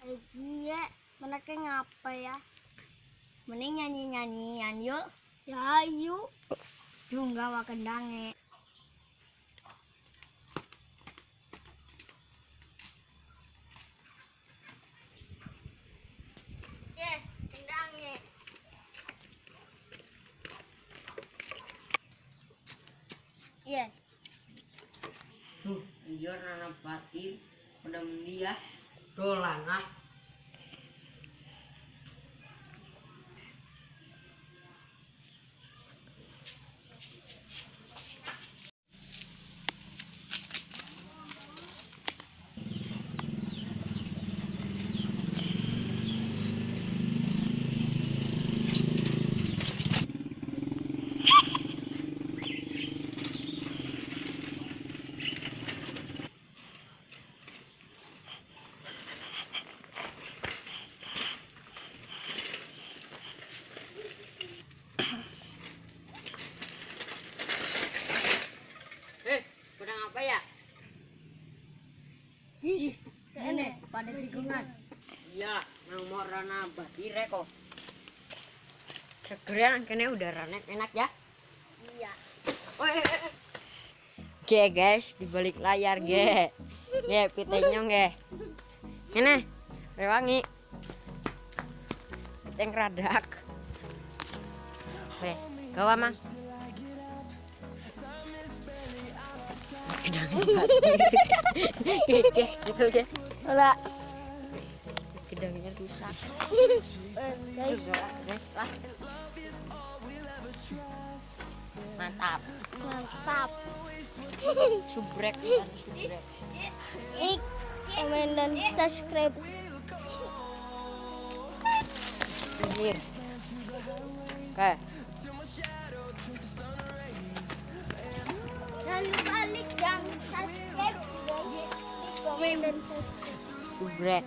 Iya, mereka ngapa ya? Mending nyanyi-nyanyian yuk. Ya yuk. Juga wa kendange. Ye, kendange. Ye. Iya anak batin udah mendia dolan ah. Udah ngapa ya? Ih, ini pada cikungan. Iya, nang mau rana batire kok. Segeran kene udaranya enak ya. Iya. Oke guys, di balik layar ge. Ge pitenya ge. Ini rewangi. Piteng radak. Weh, gawa mang. Gitu ge. Olah. Gedangnya rusak. Guys, Guys lah. Mantap. mantap. Subrek kan, subrek. Komen dan subscribe. Anjir. Oke. Jangan lupa like dan subscribe guys. Komen dan subscribe. Subrek.